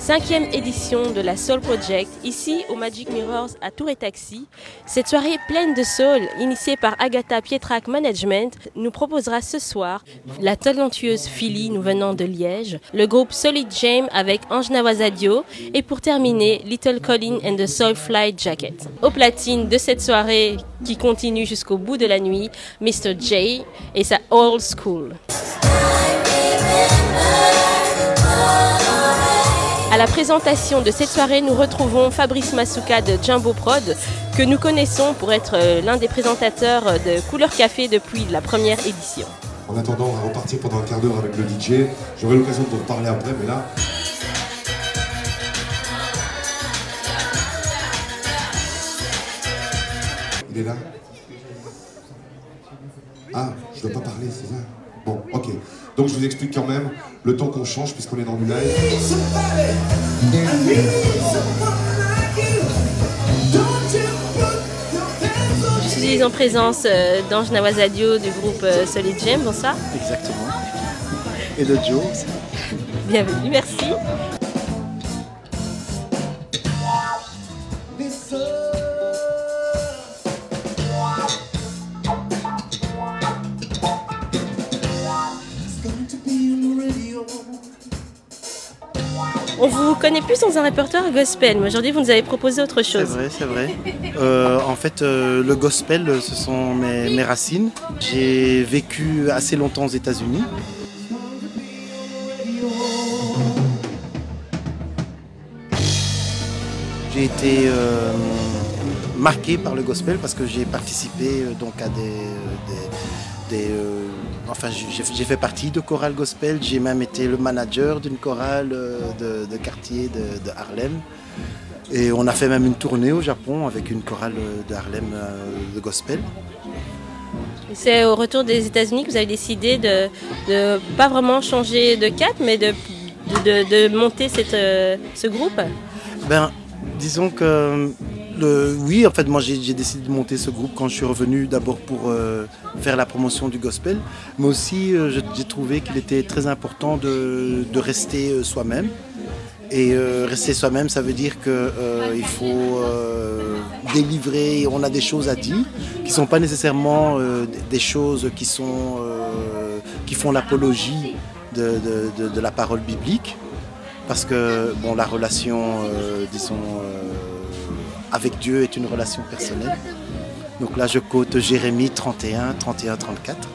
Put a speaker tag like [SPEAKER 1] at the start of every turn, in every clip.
[SPEAKER 1] 5e édition de la Soul Project, ici au Magic Mirrors à Tour et Taxi. Cette soirée pleine de soul, initiée par Agatha Pietrac Management, nous proposera ce soir la talentueuse Philly nous venant de Liège, le groupe Solid Jam avec Ange Nawazadio et pour terminer Little Colin and the Soulfly Jacket. Au platine de cette soirée qui continue jusqu'au bout de la nuit, Mr. J et sa Old School. À la présentation de cette soirée, nous retrouvons Fabrice Masuka de Jumbo Prod, que nous connaissons pour être l'un des présentateurs de Couleur Café depuis la première édition.
[SPEAKER 2] En attendant, on va repartir pendant un quart d'heure avec le DJ. J'aurai l'occasion de vous reparler après, mais là... Il est là? Ah, je ne dois pas parler, c'est ça? Bon, ok. Donc je vous explique quand même, le temps qu'on change, puisqu'on est dans du live.
[SPEAKER 1] Je suis en présence d'Ange Nawazadio du groupe Solid Jam, bonsoir.
[SPEAKER 3] Exactement. Et de Joe.
[SPEAKER 1] Bienvenue, merci. On vous connaît plus dans un répertoire gospel, mais aujourd'hui vous nous avez proposé autre chose.
[SPEAKER 3] C'est vrai. En fait, le gospel, ce sont mes racines. J'ai vécu assez longtemps aux États-Unis. J'ai été marqué par le gospel parce que j'ai participé donc à enfin, j'ai fait partie de chorale gospel, j'ai même été le manager d'une chorale de quartier de Harlem. Et on a fait même une tournée au Japon avec une chorale de Harlem de gospel.
[SPEAKER 1] C'est au retour des États-Unis que vous avez décidé de pas vraiment changer de cap, mais de monter ce groupe?
[SPEAKER 3] Ben, disons que... Oui, en fait, moi j'ai décidé de monter ce groupe quand je suis revenu d'abord pour faire la promotion du gospel, mais aussi j'ai trouvé qu'il était très important de rester soi-même. Et rester soi-même, ça veut dire qu'il faut délivrer, on a des choses à dire, qui ne sont pas nécessairement des choses qui font l'apologie de la parole biblique, parce que bon, la relation, disons... avec Dieu est une relation personnelle. Donc là, je quote Jérémie 31, 34.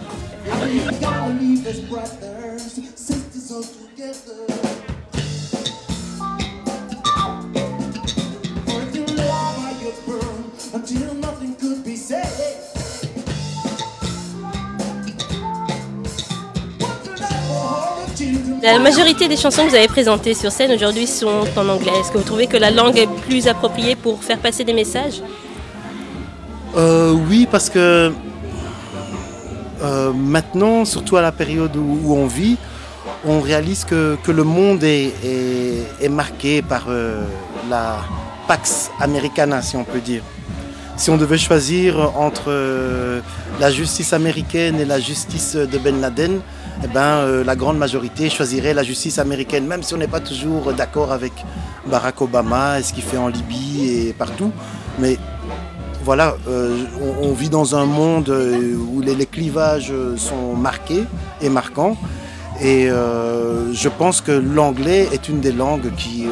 [SPEAKER 1] La majorité des chansons que vous avez présentées sur scène aujourd'hui sont en anglais. Est-ce que vous trouvez que la langue est plus appropriée pour faire passer des messages?
[SPEAKER 3] Oui, parce que maintenant, surtout à la période où on vit, on réalise que le monde est marqué par la Pax Americana, si on peut dire. Si on devait choisir entre la justice américaine et la justice de Ben Laden, eh ben, la grande majorité choisirait la justice américaine, même si on n'est pas toujours d'accord avec Barack Obama et ce qu'il fait en Libye et partout. Mais voilà, on vit dans un monde où les clivages sont marqués et marquants. Et je pense que l'anglais est une des langues qui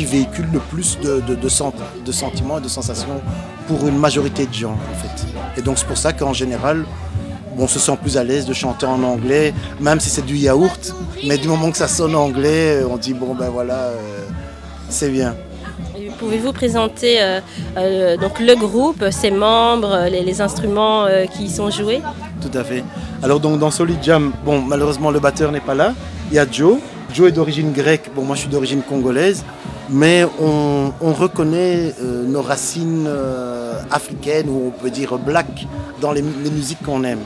[SPEAKER 3] véhicule le plus de sentiments et de sensations pour une majorité de gens, en fait. Et donc c'est pour ça qu'en général, on se sent plus à l'aise de chanter en anglais, même si c'est du yaourt, mais du moment que ça sonne anglais, on dit bon ben voilà, c'est bien.
[SPEAKER 1] Pouvez-vous présenter donc le groupe, ses membres, les instruments qui y sont joués?
[SPEAKER 3] Tout à fait. Alors donc dans Solid Jam, bon malheureusement le batteur n'est pas là, il y a Joe. Joe est d'origine grecque, bon moi je suis d'origine congolaise, mais on reconnaît nos racines africaines, ou on peut dire black, dans les musiques qu'on aime.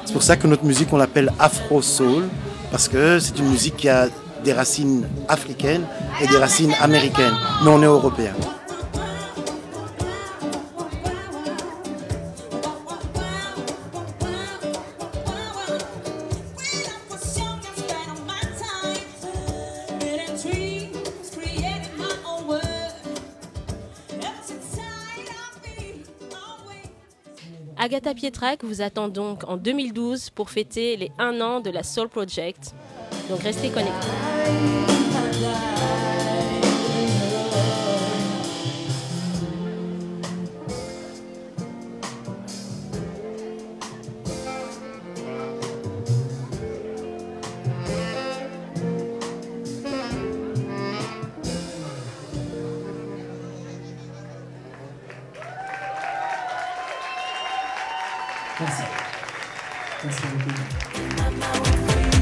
[SPEAKER 3] C'est pour ça que notre musique on l'appelle Afro Soul, parce que c'est une musique qui a des racines africaines et des racines américaines, mais on est européens.
[SPEAKER 1] Agatha Pietrac vous attend donc en 2012 pour fêter les 1 an de la Soul Project. Donc restez connectés.
[SPEAKER 4] Merci. Merci beaucoup.